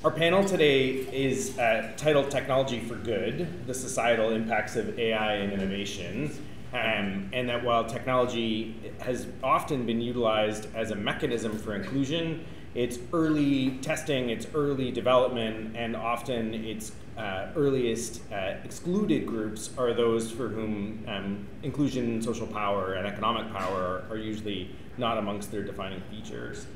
Our panel today is titled Technology for Good, the Societal Impacts of AI and Innovation. And that while technology has often been utilized as a mechanism for inclusion, its early testing, its early development, and often its earliest excluded groups are those for whom inclusion, social power, and economic power are usually not amongst their defining features.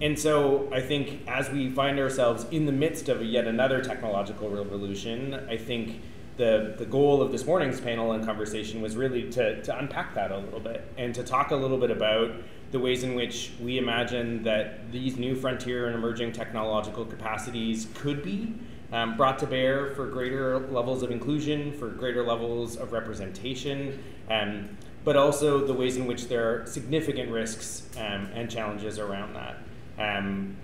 And so I think as we find ourselves in the midst of yet another technological revolution, I think the goal of this morning's panel and conversation was really to unpack that a little bit and to talk a little bit about the ways in which we imagine that these new frontier and emerging technological capacities could be brought to bear for greater levels of inclusion, for greater levels of representation, but also the ways in which there are significant risks and challenges around that,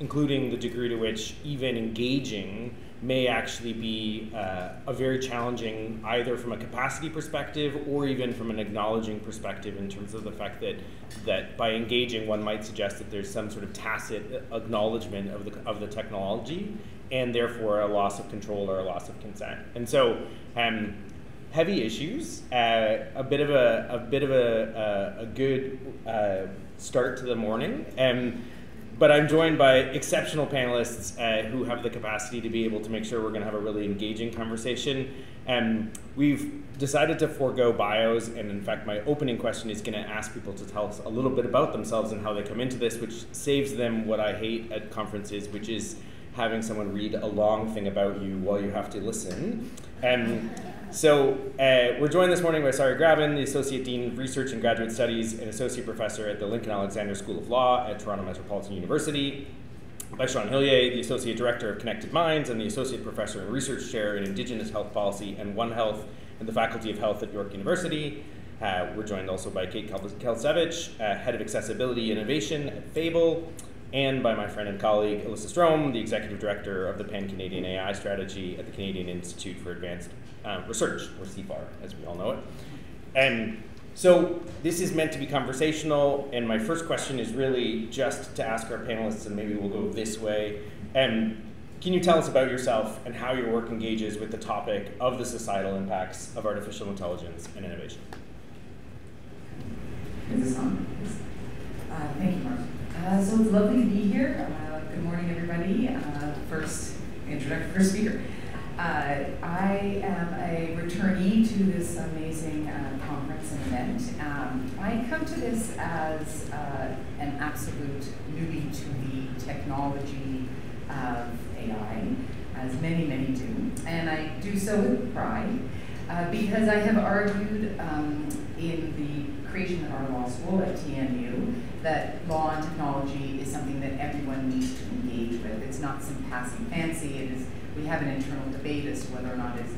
including the degree to which even engaging may actually be a very challenging, either from a capacity perspective or even from an acknowledging perspective, in terms of the fact that by engaging one might suggest that there's some sort of tacit acknowledgement of the technology and therefore a loss of control or a loss of consent. And so heavy issues, a bit of a good start to the morning. But I'm joined by exceptional panelists who have the capacity to be able to make sure we're going to have a really engaging conversation. We've decided to forego bios, and in fact my opening question is going to ask people to tell us a little bit about themselves and how they come into this, which saves them what I hate at conferences, which is having someone read a long thing about you while you have to listen. So we're joined this morning by Sari Graben, the Associate Dean of Research and Graduate Studies and Associate Professor at the Lincoln Alexander School of Law at Toronto Metropolitan University, by Schaan, Hillier, the Associate Director of Connected Minds and the Associate Professor and Research Chair in Indigenous Health Policy and One Health in the Faculty of Health at York University. We're joined also by Kate Kalcevich, Head of Accessibility Innovation at Fable, and by my friend and colleague, Elissa Strome, the Executive Director of the Pan-Canadian AI Strategy at the Canadian Institute for Advanced Research, or CIFAR, as we all know it. And so this is meant to be conversational, and my first question is really just to ask our panelists, and maybe we'll go this way. Can you tell us about yourself and how your work engages with the topic of the societal impacts of artificial intelligence and innovation? Is this on? Thank you, Mark. So it's lovely to be here. Good morning, everybody. First speaker. I am a returnee to this amazing conference and event. I come to this as an absolute newbie to the technology of AI, as many, many do. And I do so with pride because I have argued in the creation of our law school at TMU that law and technology is something that everyone needs to engage with. It's not some passing fancy. It is. We have an internal debate as to whether or not it's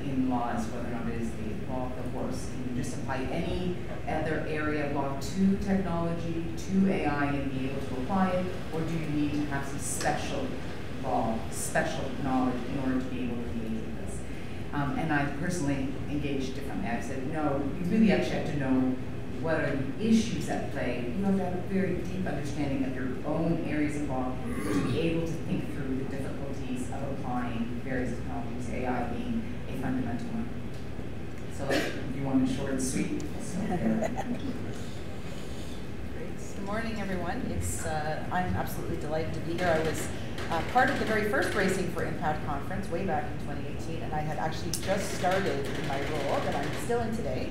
in laws, whether or not it is the law of the horse. Can you just apply any other area of law to technology, to AI, and be able to apply it, or do you need to have some special law, special knowledge in order to be able to engage with this? And I personally engaged differently. I said, no, you really actually have to know what are the issues at play. You have to have a very deep understanding of your own areas of law to be able to think through the difficulties of applying various technologies, AI being a fundamental one. So if you want it short and sweet, Good morning, everyone. I'm absolutely delighted to be here. I was part of the very first Racing for Impact conference way back in 2018, and I had actually just started in my role that I'm still in today,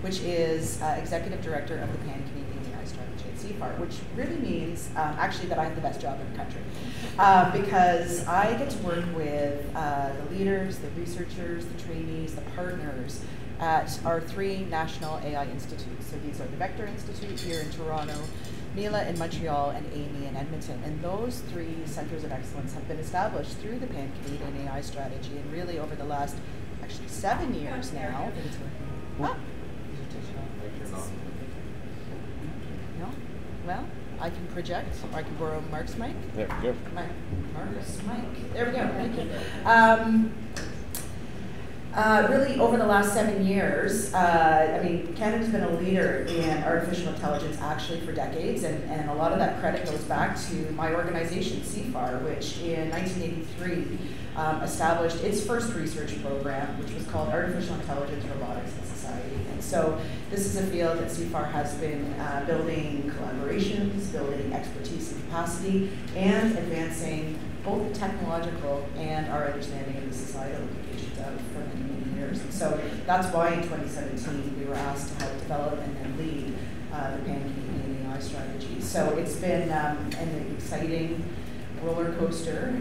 which is Executive Director of the Pan-Canadian AI Strategy at CIFAR, which really means actually that I have the best job in the country because I get to work with the leaders, the researchers, the trainees, the partners at our 3 national AI institutes. So these are the Vector Institute here in Toronto, Mila in Montreal, and Amy in Edmonton. And those 3 centers of excellence have been established through the Pan-Canadian AI Strategy, and really over the last actually 7 years now. Ah. No? Well, I can project, or I can borrow Mark's mic. There we go. Mark's mic. There we go. Thank you. Really, over the last 7 years, I mean, Canada's been a leader in artificial intelligence actually for decades, and a lot of that credit goes back to my organization, CIFAR, which in 1983 established its first research program, which was called Artificial Intelligence, Robotics, and Society. And so this is a field that CIFAR has been building collaborations, building expertise and capacity, and advancing both the technological and our understanding of the societal implications of for many, many years. And so that's why in 2017 we were asked to help develop and then lead the Pan-Canadian AI strategy. So it's been an exciting roller coaster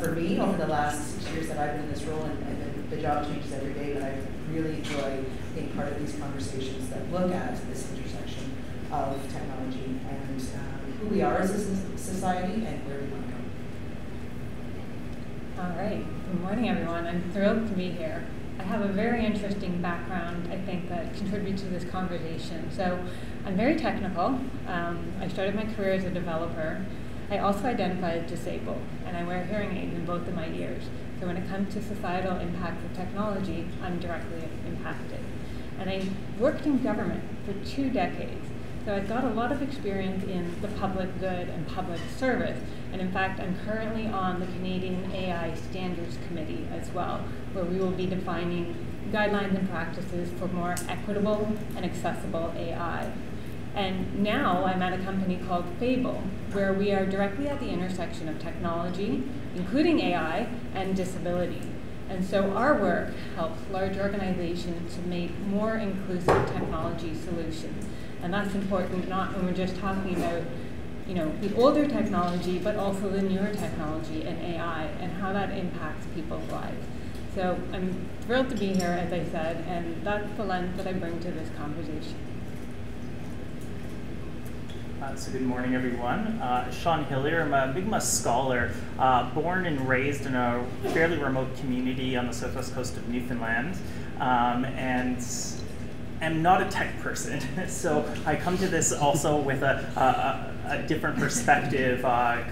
for me over the last 6 years that I've been in this role, and the job changes every day, but I really enjoy being part of these conversations that look at this intersection of technology and who we are as a society and where we want to go. All right. Good morning, everyone. I'm thrilled to be here. I have a very interesting background, I think, that contributes to this conversation. So I'm very technical. I started my career as a developer. I also identify as disabled, and I wear hearing aids in both of my ears. So when it comes to societal impacts of technology, I'm directly impacted. And I worked in government for 2 decades. So I've got a lot of experience in the public good and public service. And in fact, I'm currently on the Canadian AI Standards Committee as well, where we will be defining guidelines and practices for more equitable and accessible AI. And now I'm at a company called Fable, where we are directly at the intersection of technology, including AI, and disability. And so our work helps large organizations to make more inclusive technology solutions. And that's important not when we're just talking about the older technology, but also the newer technology and AI and how that impacts people's lives. So I'm thrilled to be here, as I said, and that's the lens that I bring to this conversation. So good morning, everyone. Schaan Hillier. I'm a Mi'kmaq scholar, born and raised in a fairly remote community on the southwest coast of Newfoundland, and am not a tech person. So I come to this also with a different perspective,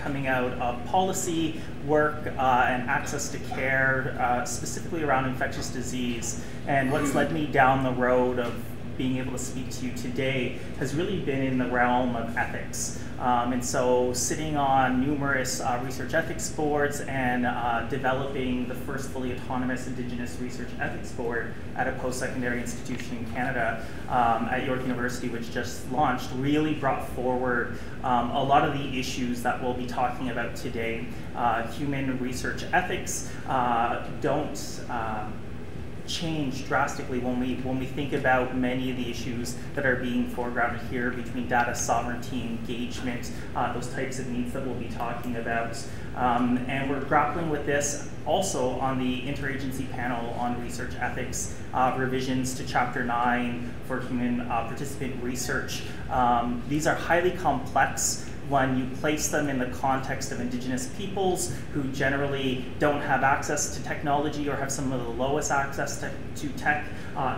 coming out of policy work and access to care, specifically around infectious disease. And what's led me down the road of being able to speak to you today has really been in the realm of ethics. And so sitting on numerous research ethics boards and developing the first fully autonomous Indigenous research ethics board at a post-secondary institution in Canada at York University, which just launched, really brought forward a lot of the issues that we'll be talking about today. Human research ethics don't change drastically when we think about many of the issues that are being foregrounded here between data sovereignty, engagement, those types of needs that we'll be talking about. And we're grappling with this also on the interagency panel on research ethics, revisions to Chapter 9 for human participant research. These are highly complex when you place them in the context of Indigenous peoples who generally don't have access to technology or have some of the lowest access to tech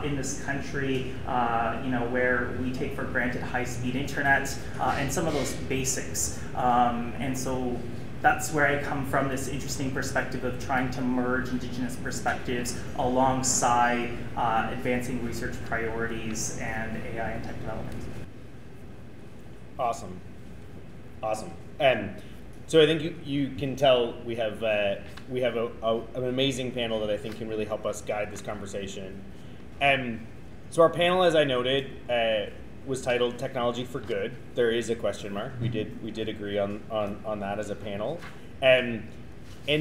in this country, where we take for granted high-speed internet and some of those basics. And so that's where I come from, this interesting perspective of trying to merge Indigenous perspectives alongside advancing research priorities and AI and tech development. Awesome. Awesome. So I think you can tell we have an amazing panel that I think can really help us guide this conversation. So our panel, as I noted, was titled "Technology for Good." There is a question mark. We did agree on that as a panel, and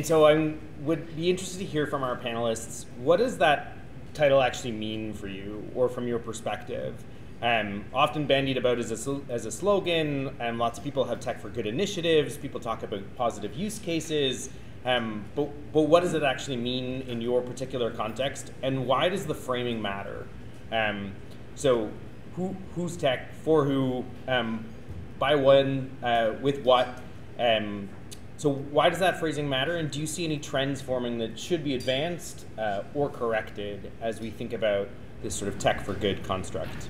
so I would be interested to hear from our panelists. What does that title actually mean for you, or from your perspective? Often bandied about as a slogan, and lots of people have tech for good initiatives. People talk about positive use cases, but what does it actually mean in your particular context, and why does the framing matter? So who's tech, for who, by when, with what? So why does that phrasing matter, and do you see any trends forming that should be advanced or corrected as we think about this sort of tech for good construct?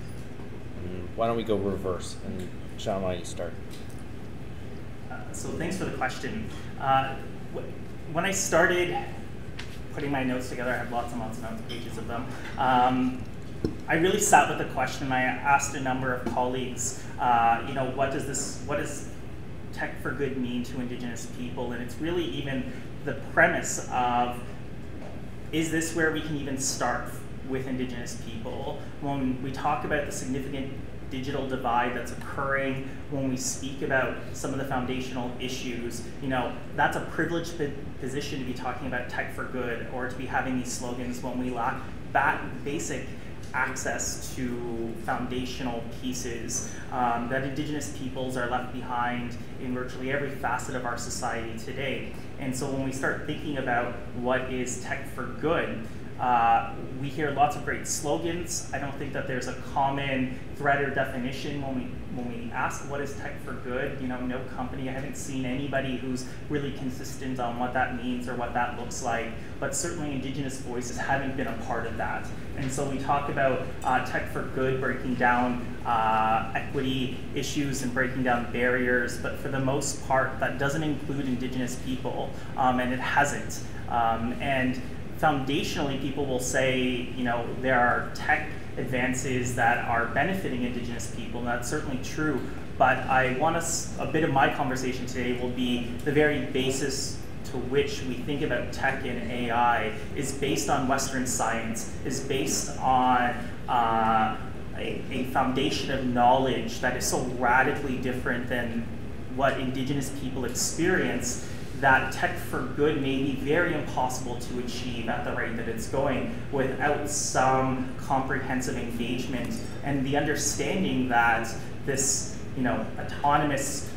Why don't we go reverse? And Schaan, why don't you start? So thanks for the question. When I started putting my notes together. I have lots and lots of notes, pages of them. I really sat with the question, and I asked a number of colleagues, what does tech for good mean to Indigenous people? And it's really even the premise of, is this where we can even start with Indigenous people? When we talk about the significant digital divide that's occurring, when we speak about some of the foundational issues, that's a privileged position to be talking about tech for good, or to be having these slogans when we lack basic access to foundational pieces, that Indigenous peoples are left behind in virtually every facet of our society today. And so when we start thinking about what is tech for good, we hear lots of great slogans. I don't think that there's a common thread or definition when we ask what is tech for good. No company, I haven't seen anybody who's really consistent on what that means or what that looks like, but certainly Indigenous voices haven't been a part of that. And so we talk about tech for good, breaking down equity issues and breaking down barriers, but for the most part, that doesn't include Indigenous people, and it hasn't. And foundationally, people will say, there are tech advances that are benefiting Indigenous people, and that's certainly true. But a bit of my conversation today will be the very basis to which we think about tech and AI is based on Western science, is based on a foundation of knowledge that is so radically different than what Indigenous people experience, that tech for good may be very impossible to achieve at the rate that it's going without some comprehensive engagement and the understanding that this, autonomous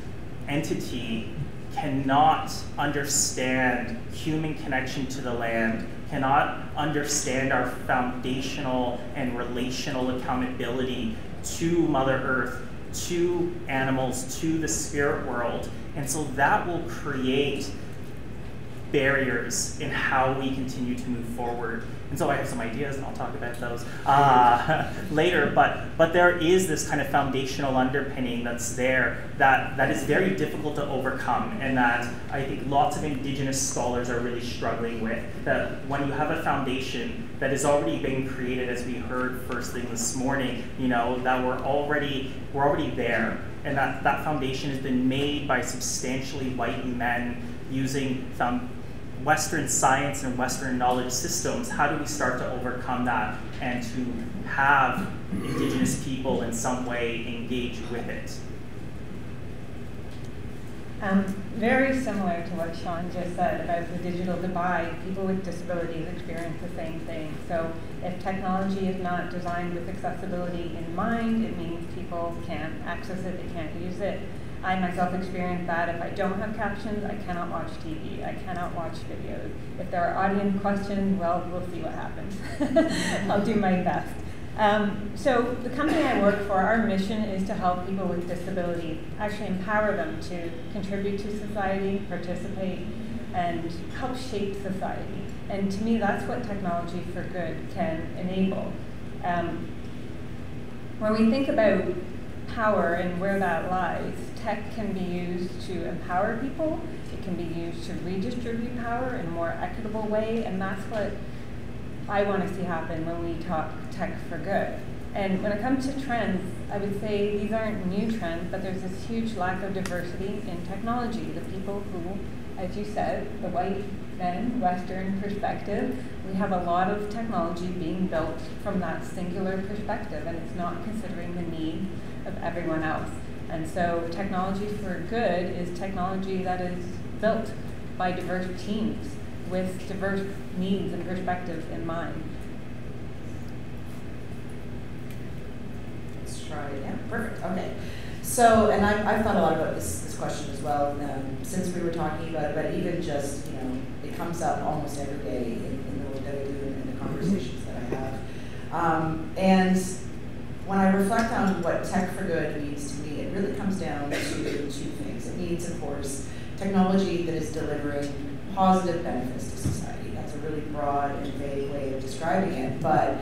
entity cannot understand human connection to the land, cannot understand our foundational and relational accountability to Mother Earth, to animals, to the spirit world. And so that will create barriers in how we continue to move forward. And so I have some ideas, and I'll talk about those later, but there is this kind of foundational underpinning that's there that is very difficult to overcome, and that I think lots of Indigenous scholars are really struggling with. That when you have a foundation that has already been created, as we heard first thing this morning, that we're already there, and that foundation has been made by substantially white men using Western science and Western knowledge systems. How do we start to overcome that and to have Indigenous people in some way engage with it? Very similar to what Schaan just said about the digital divide, people with disabilities experience the same thing. So if technology is not designed with accessibility in mind, it means people can't access it, they can't use it. I myself experience that. If I don't have captions, I cannot watch TV. I cannot watch videos. If there are audience questions, well, we'll see what happens. I'll do my best. So the company I work for, our mission is to help people with disabilities, actually empower them to contribute to society, participate, and help shape society. And to me, that's what technology for good can enable. When we think about power and where that lies, tech can be used to empower people. It can be used to redistribute power in a more equitable way, and that's what I want to see happen when we talk tech for good. And when it comes to trends, I would say these aren't new trends, but there's this huge lack of diversity in technology. The people who, as you said, the white men, Western perspective, we have a lot of technology being built from that singular perspective, and it's not considering the needs of everyone else. And so technology for good is technology that is built by diverse teams with diverse needs and perspectives in mind. Let's try it again. Perfect. Okay. So, and I've thought a lot about this question as well since we were talking about it, but even just, it comes up almost every day in the work that I do and in the conversations that I have. And when I reflect on what tech for good means to me, it really comes down to two things. It means, of course, technology that is delivering positive benefits to society. That's a really broad and vague way of describing it, but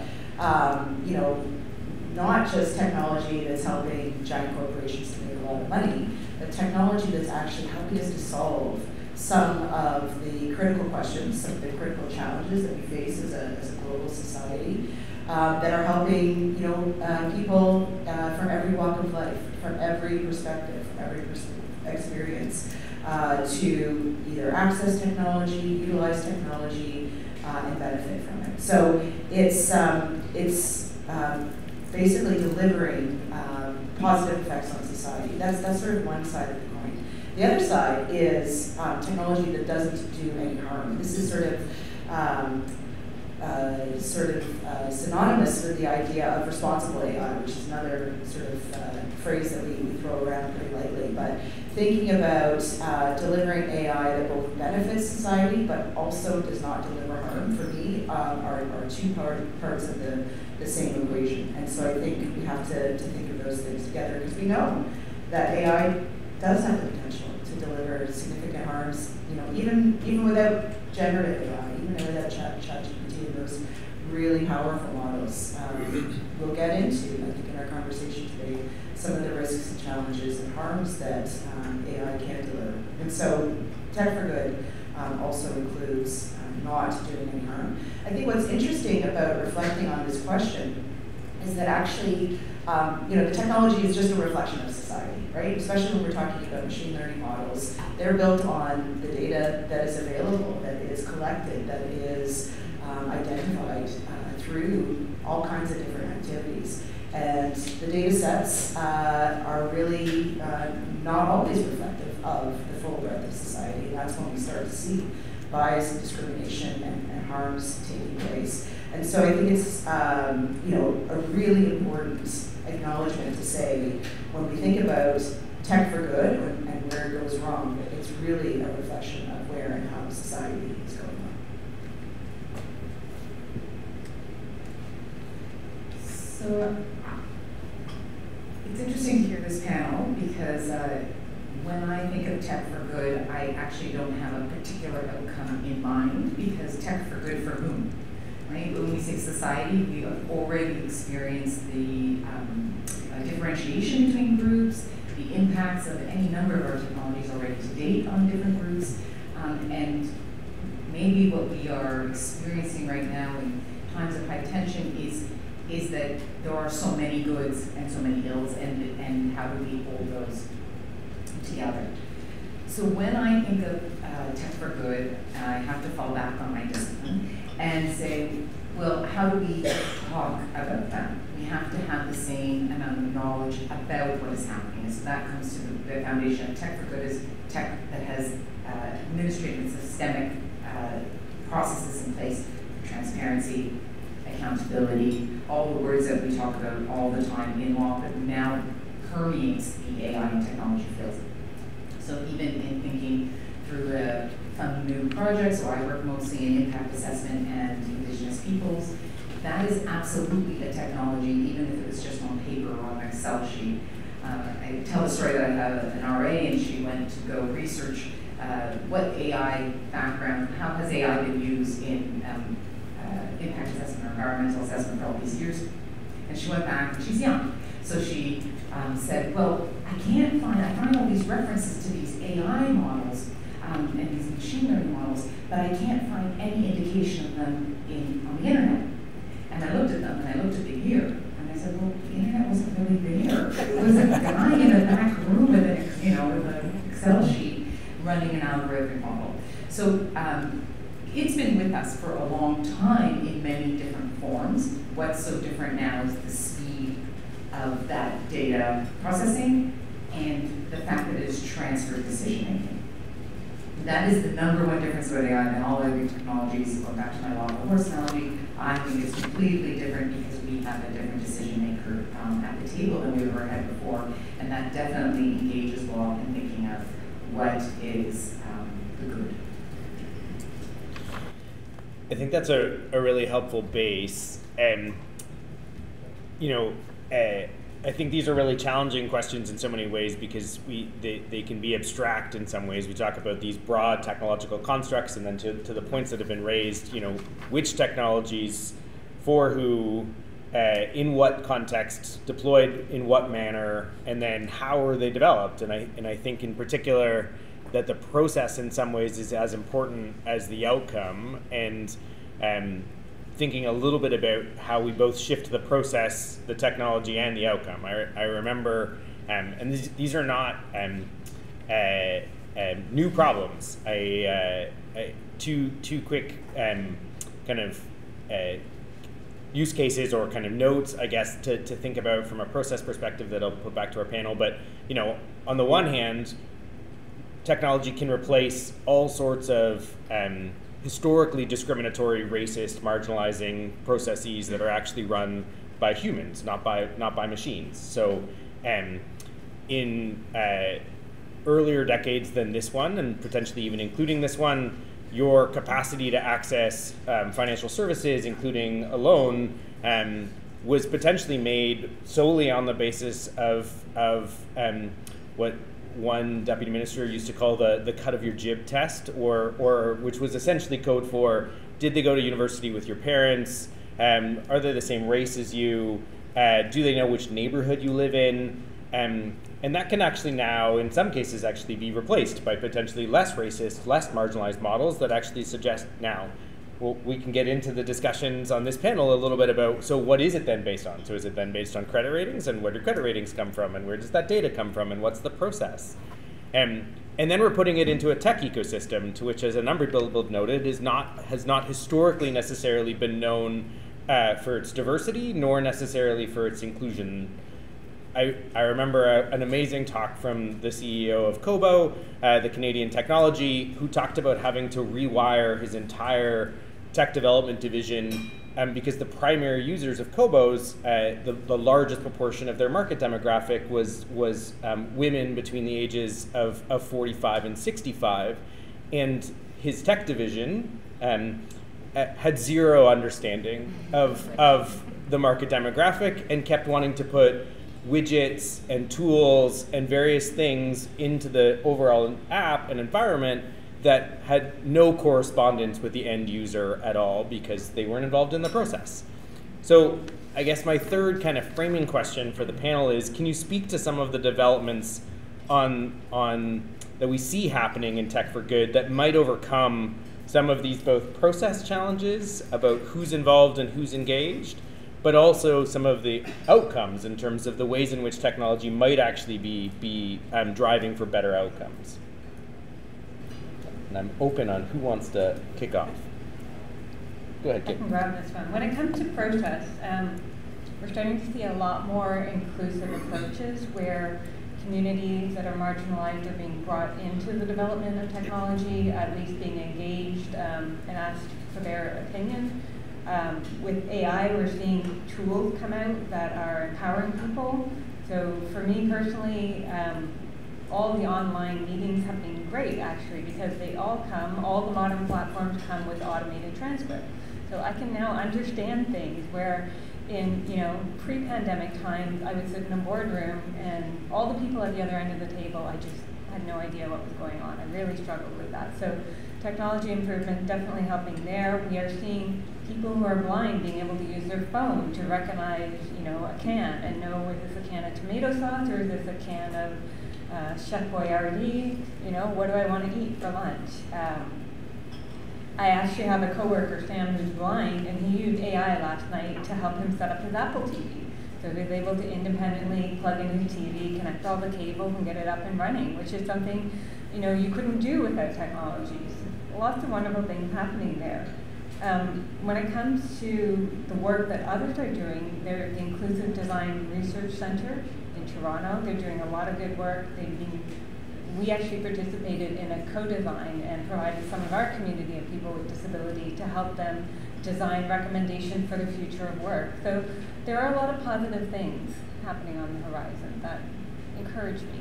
not just technology that's helping giant corporations to make a lot of money, but technology that's actually helping us to solve some of the critical questions, some of the critical challenges that we face as a global society that are helping people from every walk of life, from every perspective, from every experience to either access technology, utilize technology, and benefit from it. So it's basically delivering positive effects on society. That's sort of one side of the coin. The other side is technology that doesn't do any harm. This is sort of synonymous with the idea of responsible AI, which is another sort of phrase that we throw around pretty lightly. But thinking about delivering AI that both benefits society but also does not deliver harm, for me, are two parts of the same equation. And so I think we have to think of those things together, because we know that AI does have the potential to deliver significant harms, even without generative AI, even without ChatGPT and those really powerful models. We'll get into, I think, in our conversation today, some of the risks and challenges and harms that AI can deliver. And so Tech for Good also includes not doing any harm. I think what's interesting about reflecting on this question is that actually, the technology is just a reflection of society, right? Especially when we're talking about machine learning models. They're built on the data that is available, that is collected, that is identified through all kinds of different activities. And the data sets are really not always reflective of the full breadth of society. And that's when we start to see bias and discrimination and harms taking place. And so I think it's a really important acknowledgement to say, when we think about tech for good and where it goes wrong, it's really a reflection of where and how society is going on. So it's interesting to hear this panel, because when I think of tech for good, I actually don't have a particular outcome in mind, because tech for good for whom? Right? When we say society, we have already experienced the differentiation between groups, the impacts of any number of our technologies already to date on different groups, and maybe what we are experiencing right now in times of high tension is that there are so many goods and so many ills, and how do we hold those together? So when I think of tech for good, I have to fall back on my discipline and say, well, how do we talk about that? We have to have the same amount of knowledge about what is happening. And so that comes to the foundation of tech for good, is tech that has administrative and systemic processes in place for transparency, accountability, all the words that we talk about all the time in law that now permeates the AI and technology fields. So even in thinking through funding new projects, or I work mostly in impact assessment and Indigenous peoples, that is absolutely a technology, even if it was just on paper or on an Excel sheet. I tell the story that I have an RA, and she went to go research what AI background, how has AI been used in impact assessment or environmental assessment for all these years. And she went back, and she's young. So she said, well, I find all these references to these AI models and these machine learning models, but I can't find any indication of them on the internet. And I looked at them, and I looked at the year, and I said, well, the internet wasn't really there. It was a guy in the back room with an Excel sheet running an algorithmic model. So it's been with us for a long time in many different forms. What's so different now is the speed of that data processing and the fact that it is transferred decision making. That is the number one difference with AI and all other technologies. Going back to my law of the horse analogy, I think it's completely different because we have a different decision maker at the table than we ever had before, and that definitely engages law in thinking of what is the good. I think that's a really helpful base. And, I think these are really challenging questions in so many ways, because they can be abstract in some ways. We talk about these broad technological constructs, and then to the points that have been raised, which technologies, for who, in what context, deployed in what manner, and then how are they developed. And I think in particular, that the process in some ways is as important as the outcome, and thinking a little bit about how we both shift the process, the technology, and the outcome. I remember, and these are not new problems. Two quick kind of use cases or kind of notes, I guess, to think about from a process perspective that I'll put back to our panel. But on the one hand, technology can replace all sorts of historically discriminatory, racist, marginalizing processes that are actually run by humans, not by machines. So, in earlier decades than this one, and potentially even including this one, your capacity to access financial services, including a loan, was potentially made solely on the basis of what one deputy minister used to call the cut of your jib test, or which was essentially code for, did they go to university with your parents? Are they the same race as you? Do they know which neighborhood you live in? And that can actually now, in some cases, actually be replaced by potentially less racist, less marginalized models that actually suggest now. Well, we can get into the discussions on this panel a little bit about, so what is it then based on? So is it then based on credit ratings, and where do credit ratings come from, and where does that data come from, and what's the process? And then we're putting it into a tech ecosystem to which, as a number of people have noted, has not historically necessarily been known for its diversity, nor necessarily for its inclusion. I remember an amazing talk from the CEO of Kobo, the Canadian technology, who talked about having to rewire his entire tech development division because the primary users of Kobo's, the largest proportion of their market demographic was women between the ages of 45 and 65. And his tech division had zero understanding of the market demographic and kept wanting to put widgets and tools and various things into the overall app and environment that had no correspondence with the end user at all because they weren't involved in the process. So I guess my third kind of framing question for the panel is, can you speak to some of the developments on that we see happening in tech for good that might overcome some of these both process challenges about who's involved and who's engaged, but also some of the outcomes in terms of the ways in which technology might actually be driving for better outcomes? And I'm open on who wants to kick off. Go ahead, Kate. I can grab this one. When it comes to process, we're starting to see a lot more inclusive approaches where communities that are marginalized are being brought into the development of technology, at least being engaged and asked for their opinion. With AI, we're seeing tools come out that are empowering people. So for me personally, all the online meetings have been great, actually, because they all the modern platforms come with automated transcript. So I can now understand things where in pre-pandemic times, I would sit in a boardroom and all the people at the other end of the table, I just had no idea what was going on. I really struggled with that. So technology improvement definitely helping there. We are seeing people who are blind being able to use their phone to recognize, a can and know, is this a can of tomato sauce or is this a can of Chef Boyardee? What do I want to eat for lunch? I actually have a coworker, Sam, who's blind, and he used AI last night to help him set up his Apple TV. So he was able to independently plug in his TV, connect all the cables, and get it up and running, which is something you couldn't do without technologies. Lots of wonderful things happening there. When it comes to the work that others are doing, they're the Inclusive Design Research Center in Toronto. They're doing a lot of good work. We actually participated in a co-design and provided some of our community of people with disability to help them design recommendations for the future of work. So there are a lot of positive things happening on the horizon that encourage me.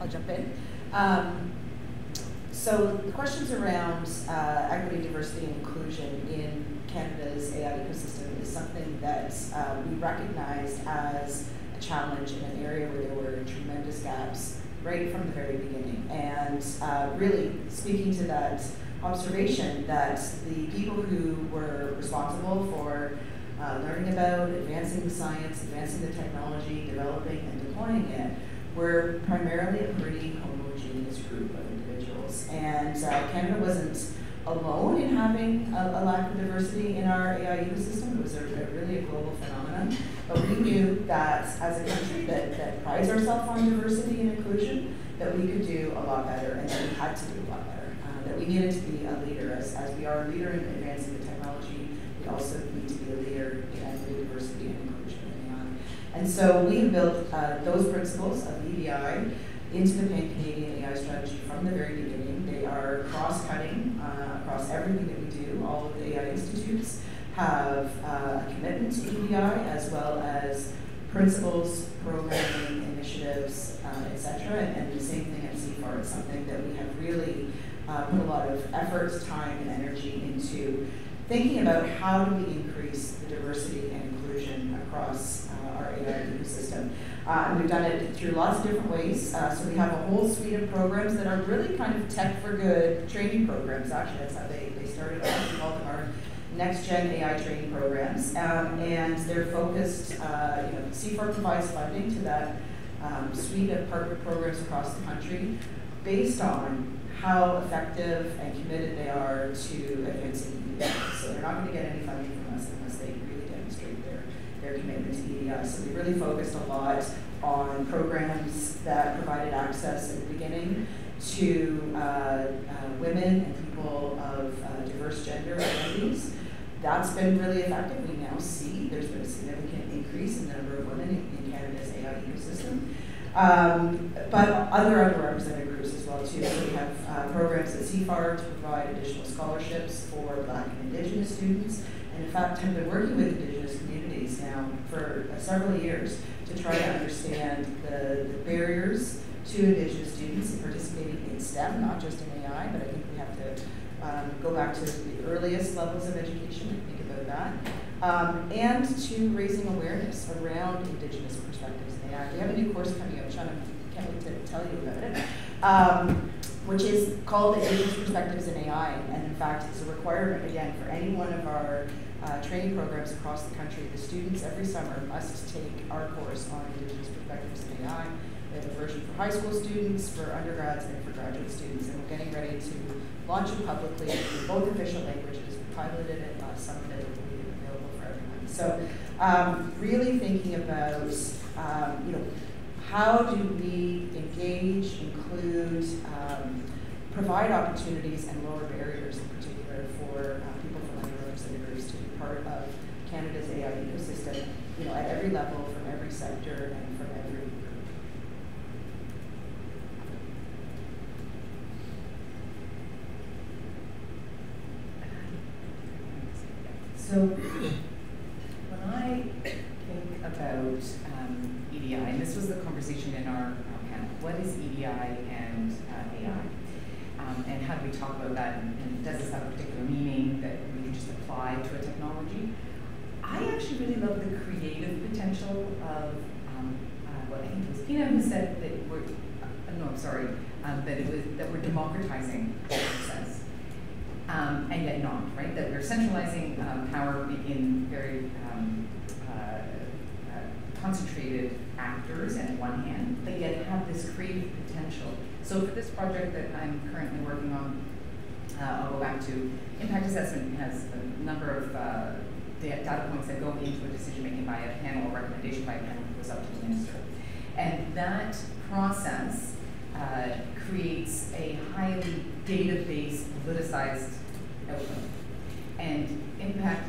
I'll jump in. So the questions around equity, diversity, and inclusion in Canada's AI ecosystem is something that we recognized as a challenge in an area where there were tremendous gaps right from the very beginning. And really speaking to that observation that the people who were responsible for learning about, advancing the science, advancing the technology, developing and deploying it, we're primarily a pretty homogeneous group of individuals. And Canada wasn't alone in having a lack of diversity in our AI ecosystem. It was really a global phenomenon. But we knew that as a country that prides ourselves on diversity and inclusion, that we could do a lot better, and that we had to do a lot better. That we needed to be a leader. As we are a leader in advancing the technology, we also need to be a leader in equity, diversity, and inclusion in AI. And so we have built those principles of EDI into the Pan-Canadian AI strategy from the very beginning. They are cross-cutting across everything that we do. All of the AI institutes have a commitment to EDI, as well as principles, programming, initiatives, etc. And the same thing at CIFAR. It's something that we have really put a lot of effort, time, and energy into thinking about how do we increase the diversity and inclusion across our AI ecosystem. And we've done it through lots of different ways. So we have a whole suite of programs that are really kind of tech for good training programs. Actually, that's how they started off. We call them our next-gen AI training programs. And they're focused, CIFAR provides funding to that suite of partner programs across the country based on how effective and committed they are to advancing EDI. So they're not going to get any funding from us unless they really demonstrate their commitment to EDI. So we really focused a lot on programs that provided access at the beginning to women and people of diverse gender identities. That's been really effective. We now see there's been a significant increase in the number of women in Canada's AI ecosystem. But other underrepresented groups as well too. So we have programs at CIFAR to provide additional scholarships for Black and Indigenous students, and in fact have been working with Indigenous communities now for several years to try to understand the barriers to Indigenous students in participating in STEM, not just in AI, but I think we have to go back to the earliest levels of education and think about that, and to raising awareness around Indigenous perspectives in AI. We have a new course coming out, Schaan, I can't wait to tell you about it, which is called Indigenous Perspectives in AI, and in fact it's a requirement, again, for any one of our training programs across the country. The students every summer must take our course on Indigenous Perspectives in AI. We have a version for high school students, for undergrads, and for graduate students, and we're getting ready to launch it publicly in both official languages. We piloted it last summer, and it will be available for everyone. So really thinking about, how do we engage, include, provide opportunities and lower barriers in particular for people from underrepresented groups to be part of Canada's AI ecosystem, at every level, from every sector, and from every group. So when I think about EDI, and this was the conversation in our panel, what is EDI and AI? And how do we talk about that, and does this have a particular meaning that we can just apply to a technology? I actually really love the creative potential of what I think it was Pina who said that we're, that we're democratizing access. And yet not, right? That we're centralizing power in very concentrated actors on one hand, but yet have this creative potential. So for this project that I'm currently working on, I'll go back to impact assessment. Has a number of data points that go into a decision making by a panel, or recommendation by a panel that goes up to the minister. And that process creates a highly data-based, politicized output. And impact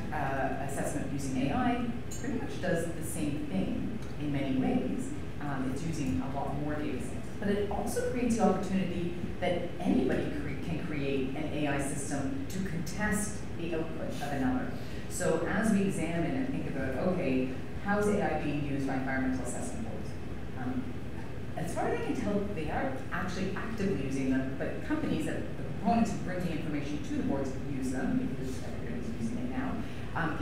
assessment using AI pretty much does the same thing in many ways. It's using a lot more data sets. But it also creates the opportunity that anybody can create an AI system to contest the output of another. So as we examine and think about, okay, how is AI being used by environmental assessment boards? As far as I can tell, they are actually actively using them, but companies, the proponents who bring the information to the boards use them, because everybody's using it now,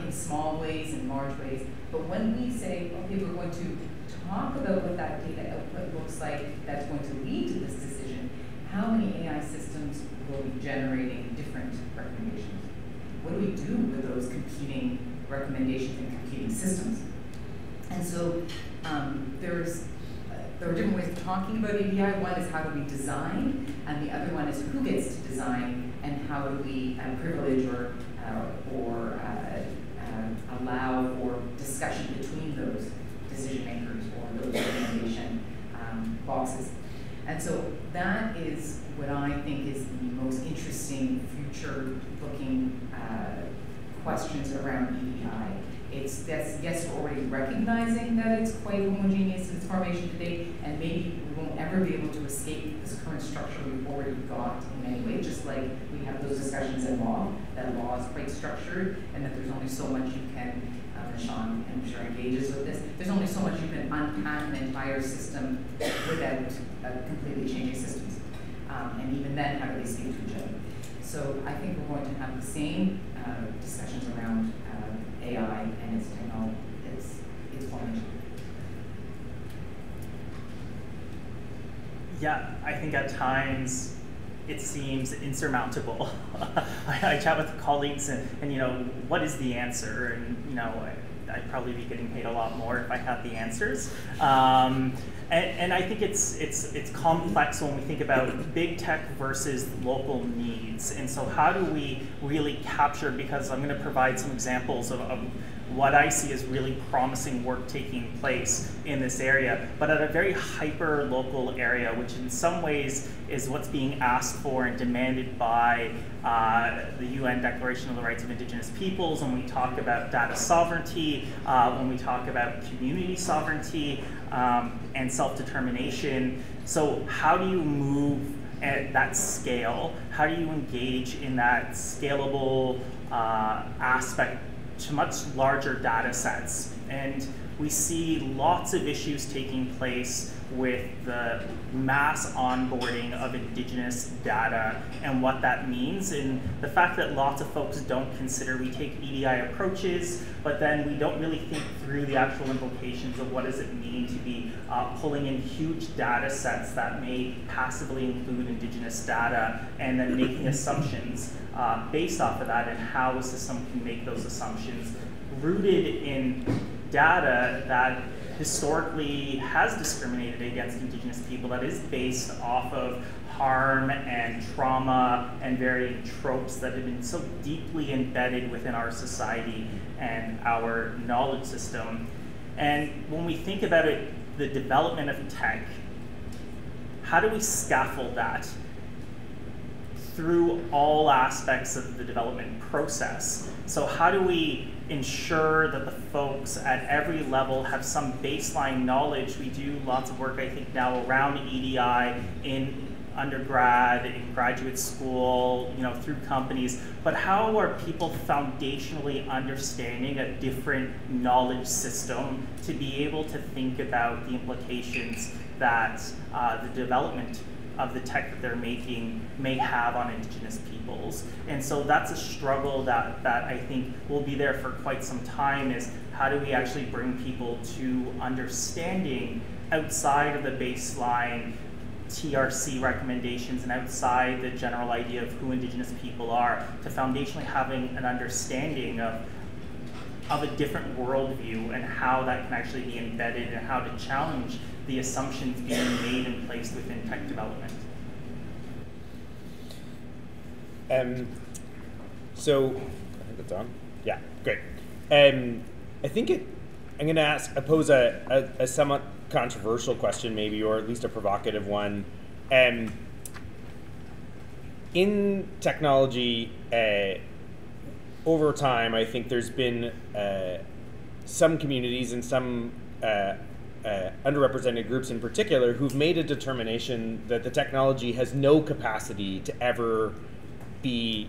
in small ways and large ways. But when we say, okay, we're going to talk about what that data output looks like that's going to lead to this decision, how many AI systems will be generating different recommendations? What do we do with those competing recommendations and competing systems? And so there's there are different ways of talking about ADI. One is how do we design, and the other one is who gets to design, and how do we privilege or allow for discussion between those decision makers or those organization boxes. And so that is what I think is the most interesting future-looking questions around EDI. Yes, we're already recognizing that it's quite homogeneous in its formation today, and maybe we won't ever be able to escape this current structure we've already got in many ways, just like we have those discussions in law, that law is quite structured, and that there's only so much you can, and Schaan, I'm sure, engages with this, there's only so much you can unpack an entire system without completely changing systems. And even then, how do they speak to each other? So I think we're going to have the same discussions around AI and its technology, its formation. Yeah, I think at times it seems insurmountable. I chat with colleagues and you know, what is the answer? And you know, I'd probably be getting paid a lot more if I had the answers. And I think it's complex when we think about big tech versus local needs. And so how do we really capture, because I'm going to provide some examples of what I see as really promising work taking place in this area, but at a very hyper-local area, which in some ways is what's being asked for and demanded by the UN Declaration of the Rights of Indigenous Peoples, when we talk about data sovereignty, when we talk about community sovereignty, and self-determination. So how do you move at that scale? How do you engage in that scalable aspect to much larger data sets? And we see lots of issues taking place with the mass onboarding of Indigenous data and what that means, and the fact that lots of folks don't consider, we take EDI approaches, but then we don't really think through the actual implications of what does it mean to be pulling in huge data sets that may passively include Indigenous data, and then making assumptions based off of that, and how a system can make those assumptions rooted in data that historically has discriminated against Indigenous people, that is based off of harm and trauma and varying tropes that have been so deeply embedded within our society and our knowledge system. And when we think about it, the development of tech, how do we scaffold that through all aspects of the development process? So how do we ensure that the folks at every level have some baseline knowledge? We do lots of work, I think, now around EDI in undergrad, in graduate school, you know, through companies, but how are people foundationally understanding a different knowledge system to be able to think about the implications that the development of the tech that they're making may have on Indigenous peoples? And so that's a struggle that I think will be there for quite some time, is how do we actually bring people to understanding outside of the baseline TRC recommendations and outside the general idea of who Indigenous people are, to foundationally having an understanding of a different worldview and how that can actually be embedded and how to challenge the assumptions being made and placed within tech development. So, I think that's on. Yeah, great. I think I'm going to pose a somewhat controversial question, maybe, or at least a provocative one. In technology, over time, I think there's been some communities and some underrepresented groups in particular who've made a determination that the technology has no capacity to ever be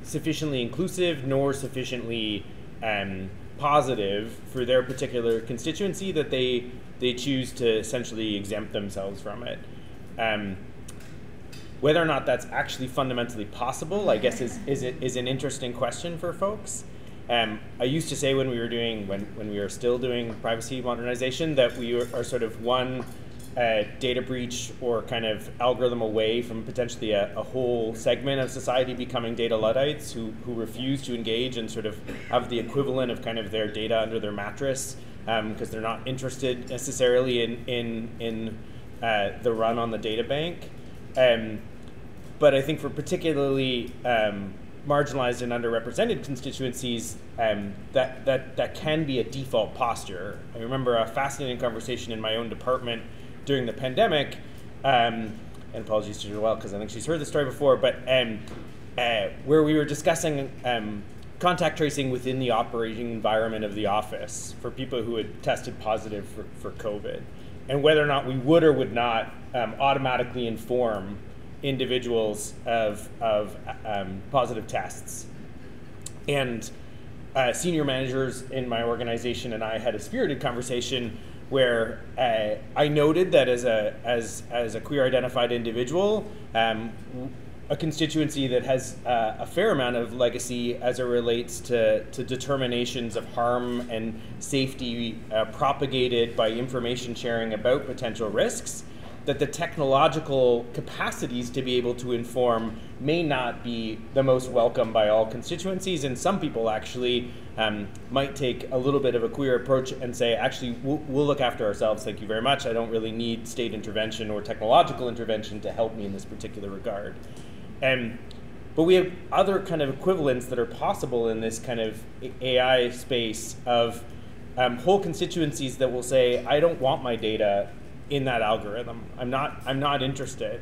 sufficiently inclusive nor sufficiently positive for their particular constituency, that they choose to essentially exempt themselves from it. Whether or not that's actually fundamentally possible, I guess, is an interesting question for folks. I used to say when we were still doing privacy modernization, that we are sort of one data breach or kind of algorithm away from potentially a whole segment of society becoming data Luddites who refuse to engage and sort of have the equivalent of kind of their data under their mattress because they're not interested necessarily in the run on the data bank. But I think for particularly marginalized and underrepresented constituencies, that can be a default posture. I remember a fascinating conversation in my own department during the pandemic, and apologies to Joelle because I think she's heard the story before, but where we were discussing contact tracing within the operating environment of the office for people who had tested positive for COVID, and whether or not we would or would not automatically inform individuals of positive tests. And senior managers in my organization and I had a spirited conversation where I noted that as a queer identified individual, a constituency that has a fair amount of legacy as it relates to determinations of harm and safety propagated by information sharing about potential risks, that the technological capacities to be able to inform may not be the most welcome by all constituencies, and some people actually might take a little bit of a queer approach and say, actually, we'll look after ourselves, thank you very much. I don't really need state intervention or technological intervention to help me in this particular regard. But we have other kind of equivalents that are possible in this kind of AI space of whole constituencies that will say, I don't want my data in that algorithm. I'm not interested,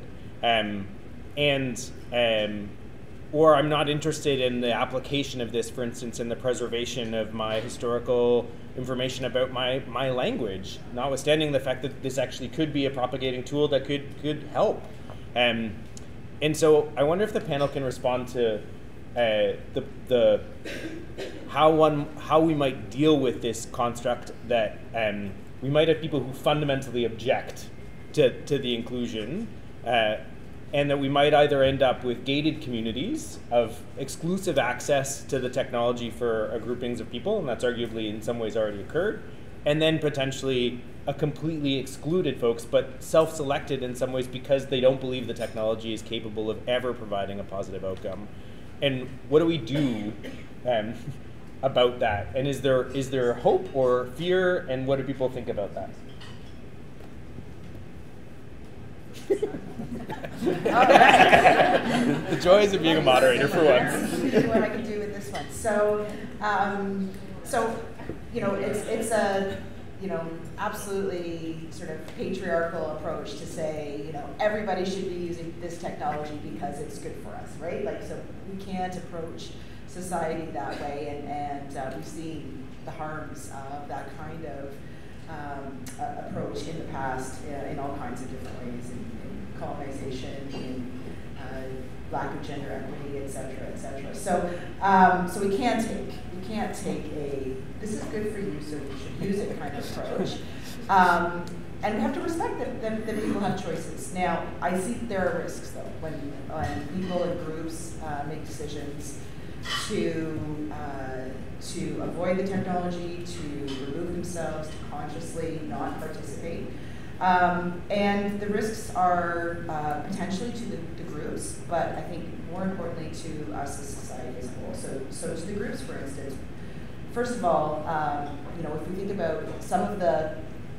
or I'm not interested in the application of this, for instance, in the preservation of my historical information about my language, notwithstanding the fact that this actually could be a propagating tool that could help. And so I wonder if the panel can respond to how we might deal with this construct that we might have people who fundamentally object to the inclusion, and that we might either end up with gated communities of exclusive access to the technology for groupings of people, and that's arguably in some ways already occurred, and then potentially a completely excluded folks, but self-selected in some ways because they don't believe the technology is capable of ever providing a positive outcome. And what do we do about that? And is there hope or fear, and what do people think about that? The joys of being a moderator for once. See what I can do with this one. So it's a absolutely sort of patriarchal approach to say, everybody should be using this technology because it's good for us, right? Like, so we can't approach society that way, and we've seen the harms of that kind of approach in the past in all kinds of different ways, in colonization, in lack of gender equity, et cetera, et cetera. So we can't take a this is good for you, so you should use it kind of approach. And we have to respect that people have choices. Now, I see there are risks, though, when people and groups make decisions to avoid the technology, to remove themselves, to consciously not participate. And the risks are potentially to the groups, but I think more importantly to us as society as a whole. So to the groups, for instance, first of all, if we think about some of the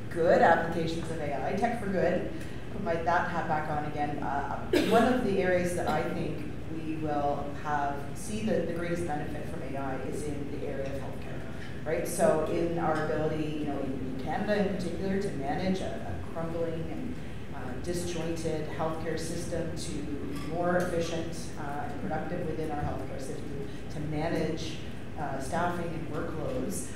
good applications of AI, tech for good, might that have back on again. One of the areas that I think we will see the greatest benefit from AI is in the area of healthcare, right? So in our ability, in Canada in particular, to manage a crumbling and disjointed healthcare system, to be more efficient and productive within our healthcare system, to manage staffing and workloads,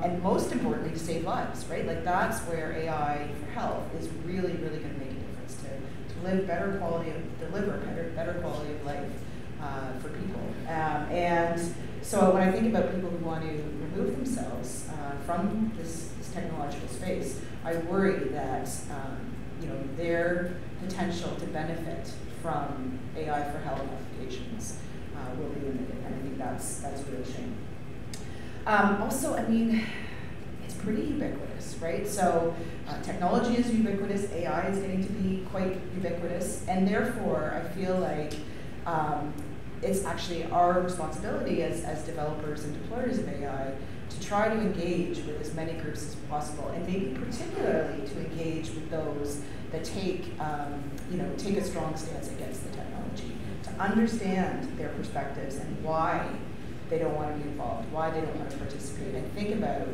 and most importantly, to save lives, right? Like, that's where AI for health is really, really going to make a difference, to live better quality deliver better quality of life for people. And so when I think about people who want to remove themselves from this technological space, I worry that their potential to benefit from AI for health applications will be limited, and I think that's a real shame. Also, it's pretty ubiquitous, right? So technology is ubiquitous, AI is getting to be quite ubiquitous, and therefore I feel like it's actually our responsibility as developers and deployers of AI to try to engage with as many groups as possible, and maybe particularly to engage with those that take a strong stance against the technology, to understand their perspectives and why they don't want to be involved, why they don't want to participate, and think about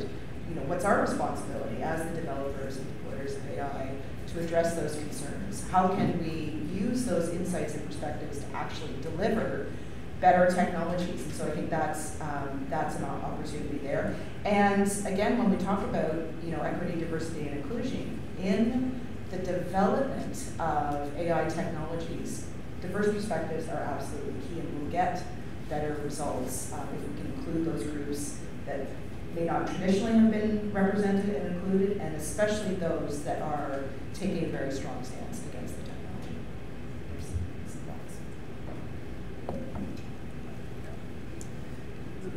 what's our responsibility as the developers and deployers of AI to address those concerns. How can we use those insights and perspectives to actually deliver better technologies? And so I think that's an opportunity there. And again, when we talk about equity, diversity, and inclusion in the development of AI technologies, diverse perspectives are absolutely key, and we'll get better results if we can include those groups that may not traditionally have been represented and included, and especially those that are taking a very strong stance against the technology.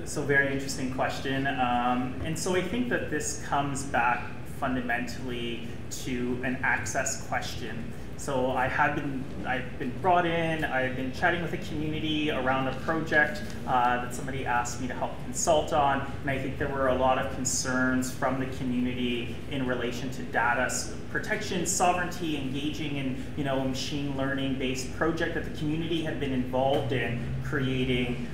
So very interesting question. And so I think that this comes back fundamentally to an access question. So I've been brought in, I've been chatting with the community around a project that somebody asked me to help consult on, and I think there were a lot of concerns from the community in relation to data protection, sovereignty, engaging in a machine learning based project that the community had been involved in creating.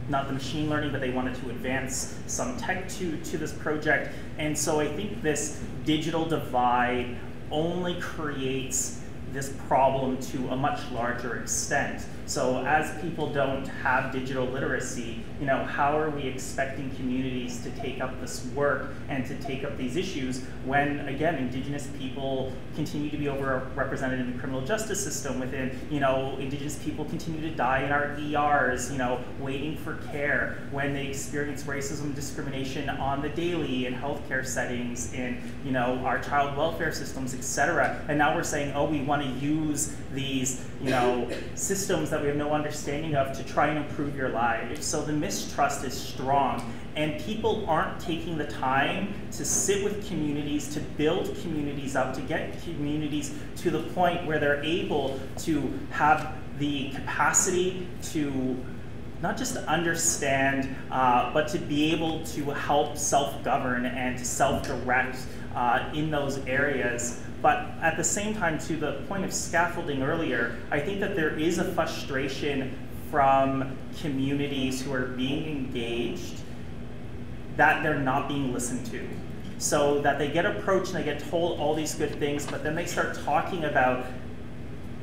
Not the machine learning, but they wanted to advance some tech to this project. And so I think this digital divide only creates this problem to a much larger extent. So as people don't have digital literacy, how are we expecting communities to take up this work and to take up these issues when, again, Indigenous people continue to be overrepresented in the criminal justice system, within, Indigenous people continue to die in our ERs, waiting for care, when they experience racism and discrimination on the daily in healthcare settings, in, our child welfare systems, etc. And now we're saying, oh, we want to use these, systems that we have no understanding of to try and improve your lives. So the mistrust is strong, and people aren't taking the time to sit with communities, to build communities up, to get communities to the point where they're able to have the capacity to not just understand, but to be able to help self-govern and to self-direct in those areas. But at the same time, to the point of scaffolding earlier, I think that there is a frustration from communities who are being engaged that they're not being listened to. So that they get approached and they get told all these good things, but then they start talking about,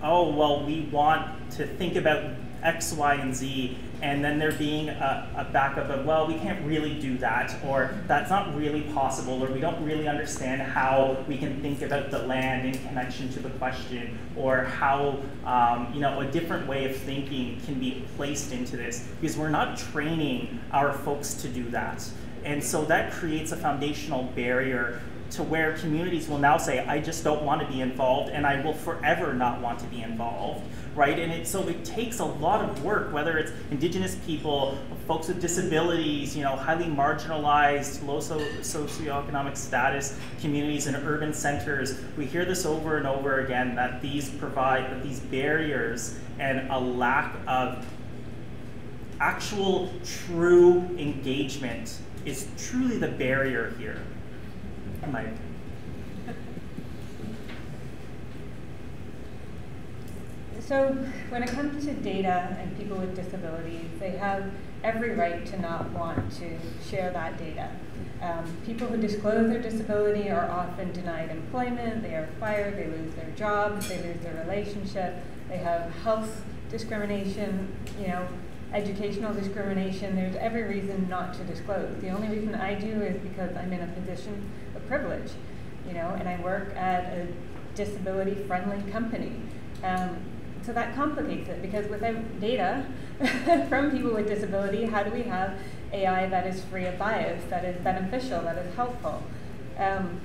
oh, well, we want to think about X, Y, and Z, and then there being a backup of, well, we can't really do that, or that's not really possible, or we don't really understand how we can think about the land in connection to the question, or how a different way of thinking can be placed into this, because we're not training our folks to do that. And so that creates a foundational barrier to where communities will now say, I just don't want to be involved, and I will forever not want to be involved, right? And so it takes a lot of work, whether it's Indigenous people, folks with disabilities, highly marginalized, low socioeconomic status communities in urban centers. We hear this over and over again, that these barriers and a lack of actual true engagement is truly the barrier here. So when it comes to data and people with disabilities, they have every right to not want to share that data. People who disclose their disability are often denied employment, they are fired, they lose their jobs, they lose their relationship, they have health discrimination, educational discrimination. There's every reason not to disclose. The only reason I do is because I'm in a position of privilege, and I work at a disability-friendly company. So that complicates it, because without data from people with disability, how do we have AI that is free of bias, that is beneficial, that is helpful? And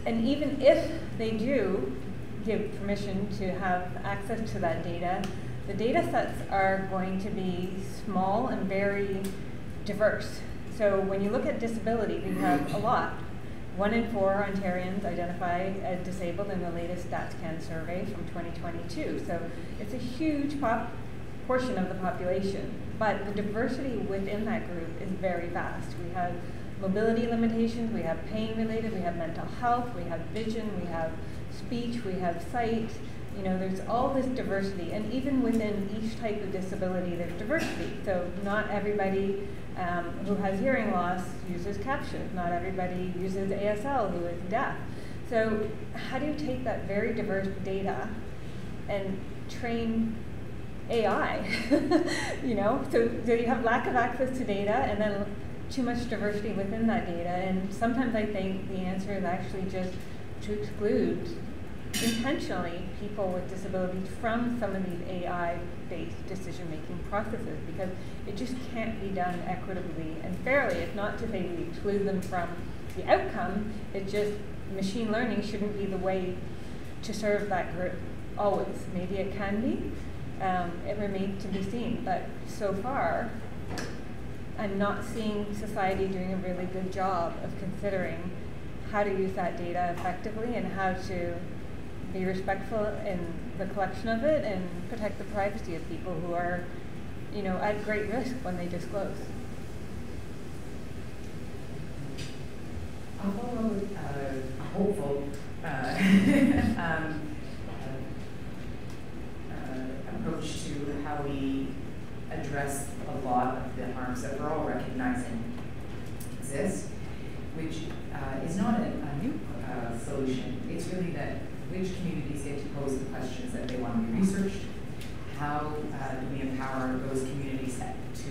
even if they do give permission to have access to that data, the data sets are going to be small and very diverse. So when you look at disability, we have a lot. 1 in 4 Ontarians identify as disabled in the latest StatsCan survey from 2022. So it's a huge portion of the population, but the diversity within that group is very vast. We have mobility limitations, we have pain related, we have mental health, we have vision, we have speech, we have sight. You know, there's all this diversity, and even within each type of disability, there's diversity. So not everybody who has hearing loss uses captions. Not everybody uses ASL who is deaf. So how do you take that very diverse data and train AI? You know, so you have lack of access to data, and then too much diversity within that data. And sometimes I think the answer is actually just to exclude intentionally people with disabilities from some of these AI-based decision-making processes, because it just can't be done equitably and fairly. It's not to say we exclude them from the outcome, it's just machine learning shouldn't be the way to serve that group always. Maybe it can be, it remains to be seen, but so far I'm not seeing society doing a really good job of considering how to use that data effectively and how to be respectful in the collection of it and protect the privacy of people who are, you know, at great risk when they disclose. I'll follow with a hopeful approach to how we address a lot of the harms that we're all recognizing exist, which is not a new solution. It's really that which communities get to pose the questions that they want to be researched. How do we empower those communities to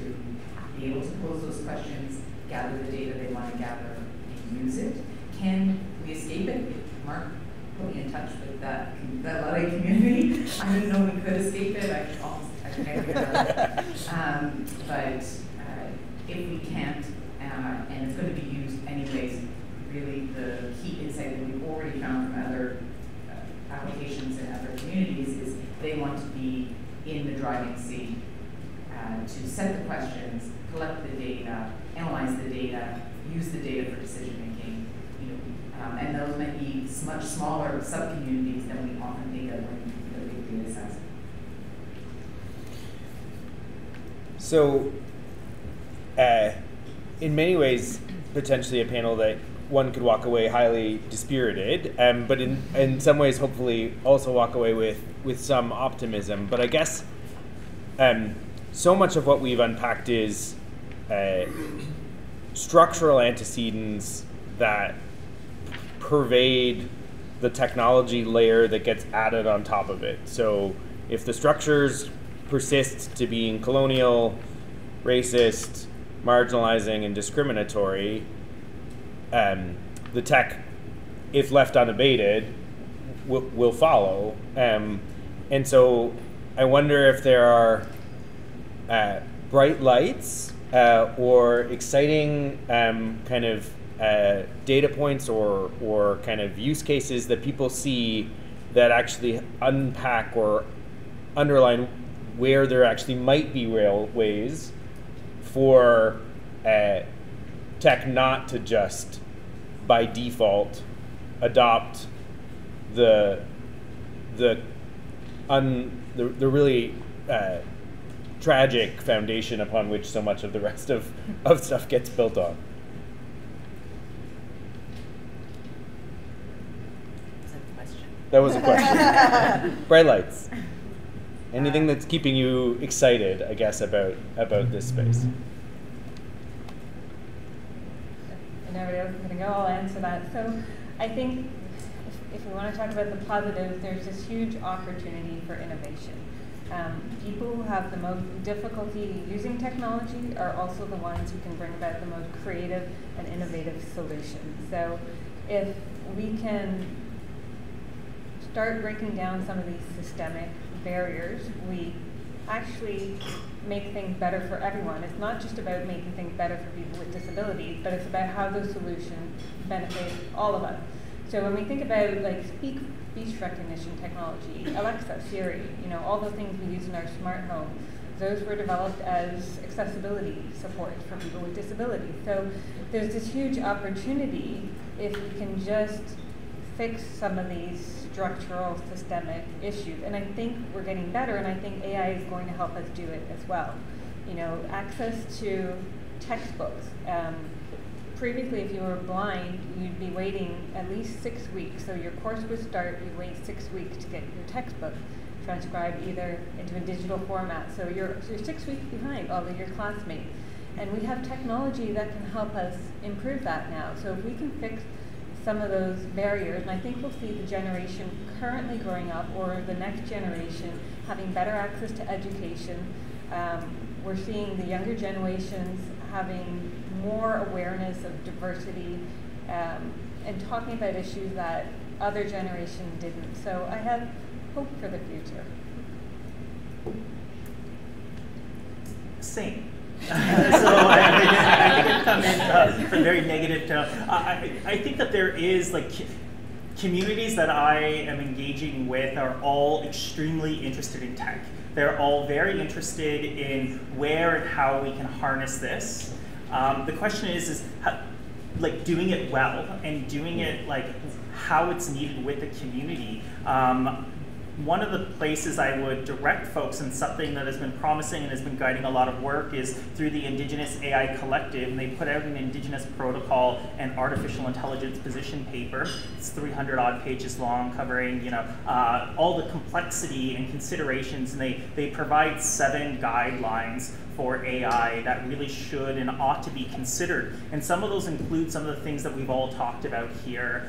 be able to pose those questions, gather the data they want to gather, and use it? Can we escape it? Mark put me in touch with that Luddite community. I didn't know we could escape it. I can't figure it out. But if we can't, and it's going to be used anyways, really the key insight that we've already found from other applications in other communities is they want to be in the driving seat to set the questions, collect the data, analyze the data, use the data for decision making. You know, and those might be much smaller sub-communities than we often think of when we think of big data sets. So, in many ways, potentially a panel that one could walk away highly dispirited, but in some ways, hopefully, also walk away with some optimism. But I guess so much of what we've unpacked is structural antecedents that pervade the technology layer that gets added on top of it. So if the structures persist to being colonial, racist, marginalizing, and discriminatory, the tech, if left unabated, will follow. And so I wonder if there are bright lights or exciting kind of data points or kind of use cases that people see that actually unpack or underline where there actually might be ways for tech not to just by default adopt the really tragic foundation upon which so much of the rest of stuff gets built on. That was a question. Bright lights. Anything that's keeping you excited, I guess, about this space? And everybody else is going to go, I'll answer that. So I think if we want to talk about the positives, there's this huge opportunity for innovation. People who have the most difficulty using technology are also the ones who can bring about the most creative and innovative solutions. So if we can start breaking down some of these systemic barriers, we actually make things better for everyone. It's not just about making things better for people with disabilities, but it's about how those solutions benefit all of us. So when we think about like speech recognition technology, Alexa, Siri, all the things we use in our smart home, those were developed as accessibility support for people with disabilities. So there's this huge opportunity if we can just fix some of these structural systemic issues. And I think we're getting better, and I think AI is going to help us do it as well. You know, access to textbooks. Previously, if you were blind, you'd be waiting at least 6 weeks. So your course would start, you'd wait 6 weeks to get your textbook transcribed either into a digital format. So you're 6 weeks behind all of your classmates. And we have technology that can help us improve that now. So if we can fix some of those barriers, and I think we'll see the generation currently growing up or the next generation having better access to education. We're seeing the younger generations having more awareness of diversity and talking about issues that other generations didn't. So I have hope for the future. Same. So I think I've come in from a very negative tone. I think that there is like communities that I am engaging with are all extremely interested in tech. They're all very interested in where and how we can harness this. The question is how, like doing it well and doing it like how it's needed with the community. One of the places I would direct folks, and something that has been promising and has been guiding a lot of work, is through the Indigenous AI Collective, and they put out an Indigenous protocol and artificial intelligence position paper. It's 300 odd pages long, covering all the complexity and considerations, and they provide 7 guidelines for AI that really should and ought to be considered. And some of those include some of the things that we've all talked about here.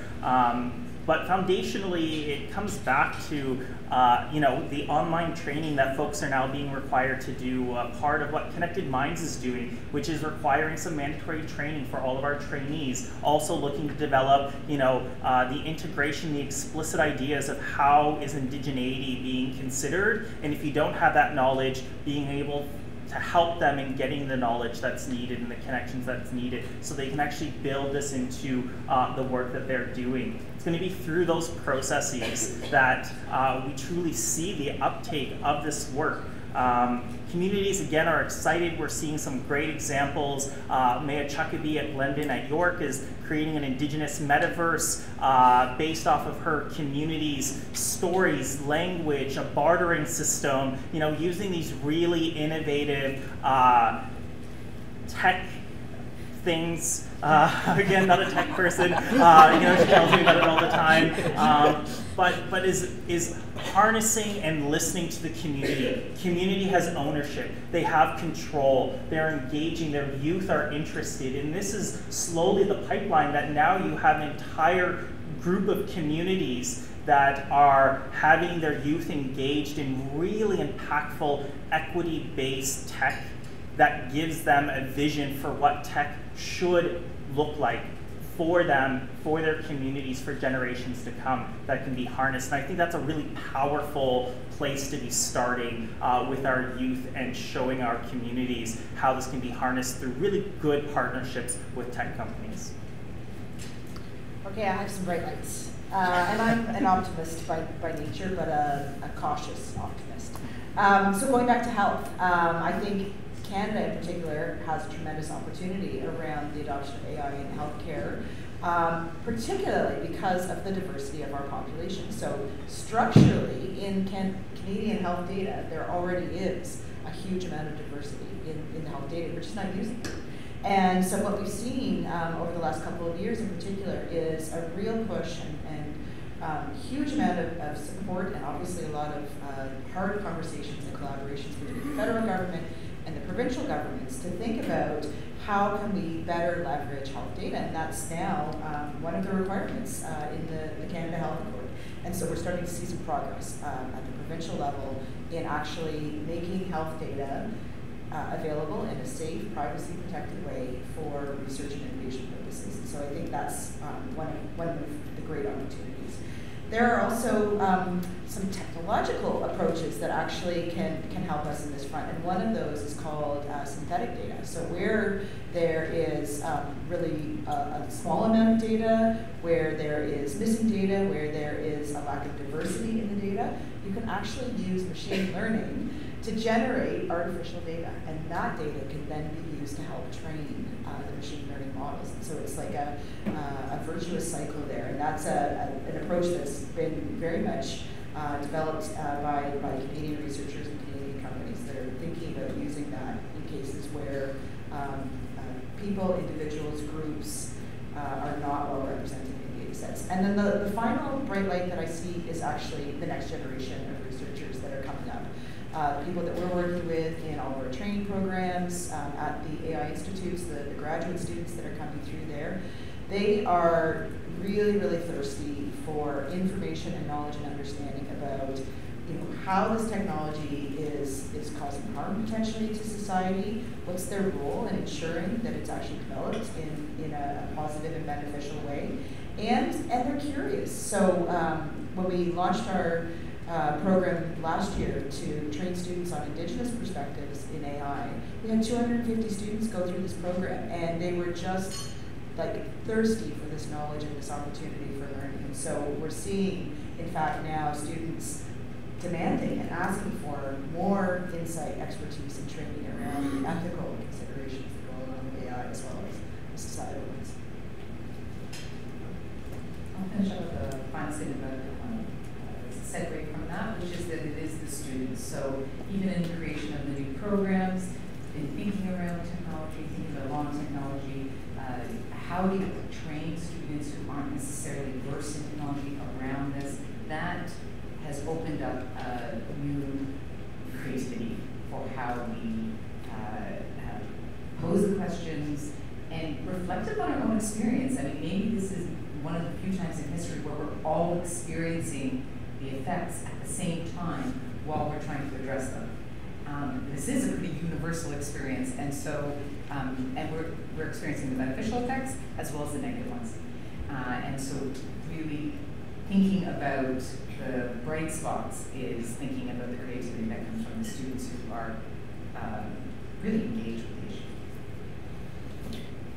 But foundationally, it comes back to the online training that folks are now being required to do. Part of what Connected Minds is doing, which is requiring some mandatory training for all of our trainees. Also looking to develop, the integration, the explicit ideas of how is indigeneity being considered, and if you don't have that knowledge, being able to help them in getting the knowledge that's needed and the connections that's needed so they can actually build this into the work that they're doing. It's going to be through those processes that we truly see the uptake of this work. Communities, again, are excited. We're seeing some great examples. Maya Chuckabee at Glendon at York is creating an Indigenous metaverse based off of her community's stories, language, a bartering system, using these really innovative tech things. Again, not a tech person. She tells me about it all the time. But is harnessing and listening to the community. Community has ownership. They have control. They're engaging. Their youth are interested. And this is slowly the pipeline that now you have an entire group of communities that are having their youth engaged in really impactful, equity-based tech that gives them a vision for what tech should look like for them, for their communities, for generations to come, that can be harnessed. And I think that's a really powerful place to be starting with our youth and showing our communities how this can be harnessed through really good partnerships with tech companies. Okay, I have some bright lights. And I'm an optimist by nature, but a cautious optimist. So going back to health, I think Canada in particular has a tremendous opportunity around the adoption of AI in healthcare, particularly because of the diversity of our population. So structurally, in Canadian health data, there already is a huge amount of diversity in the health data. We're just not using it. And so what we've seen over the last couple of years in particular is a real push and huge amount of support, and obviously a lot of hard conversations and collaborations between the federal government and the provincial governments to think about how can we better leverage health data, and that's now one of the requirements in the Canada Health Code. And so we're starting to see some progress at the provincial level in actually making health data available in a safe, privacy-protected way for research and innovation purposes. And so I think that's one of the great opportunities. There are also some technological approaches that actually can help us in this front. And one of those is called synthetic data. So where there is really a small amount of data, where there is missing data, where there is a lack of diversity in the data, you can actually use machine learning to generate artificial data. And that data can then be used to help train the machine learning models. And so it's like a virtuous cycle there. And that's an approach that's been very much developed by Canadian researchers and Canadian companies that are thinking about using that in cases where people, individuals, groups are not well represented in data sets. And then the final bright light that I see is actually the next generation of researchers that are coming up. The people that we're working with in all of our training programs at the AI institutes, the graduate students that are coming through there, they are really, really thirsty for information and knowledge and understanding about how this technology is causing harm potentially to society, what's their role in ensuring that it's actually developed in a positive and beneficial way, and they're curious. So when we launched our program last year to train students on Indigenous perspectives in AI, we had 250 students go through this program, and they were just like thirsty for this knowledge and this opportunity for learning. And so we're seeing, in fact, now students demanding and asking for more insight, expertise, and training around the ethical considerations that go along with AI as well as societal ones. I'll finish up with the final statement about segue from that, which is that it is the students. So even in the creation of the new programs, in thinking around technology, thinking about law and technology, how do you train students who aren't necessarily versed in technology around this? That has opened up new creativity for how we pose the questions and reflect upon our own experience. I mean, maybe this is one of the few times in history where we're all experiencing the effects at the same time while we're trying to address them. This is a pretty universal experience, and so and we're experiencing the beneficial effects as well as the negative ones. And so really thinking about the bright spots is thinking about the creativity that comes from the students who are really engaged with the issue.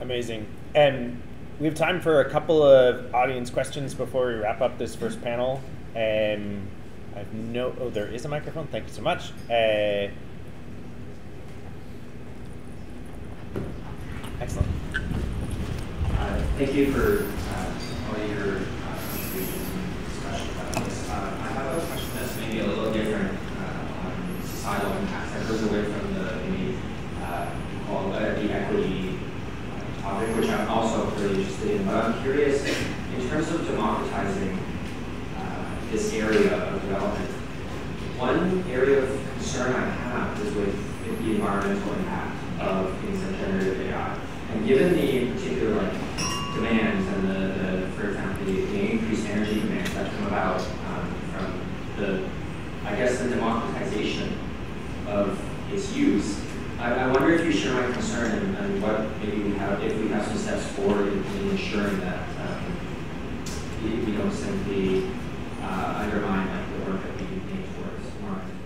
Amazing. And we have time for a couple of audience questions before we wrap up this first panel. I have oh, there is a microphone. Thank you so much. Excellent. Thank you for all your contributions and discussion about this. I have a question that's maybe a little different on societal impacts. That goes away from the equity topic, which I'm also really interested in. But I'm curious, in terms of democratizing this area of development, one area of concern I have is with the environmental impact of things like generative AI. And given the particular demands and the for example, the increased energy demands that come about from the democratization of its use, I wonder if you share my concern and what maybe if we have some steps forward in ensuring that we don't simply undermine the work that we make towards markets.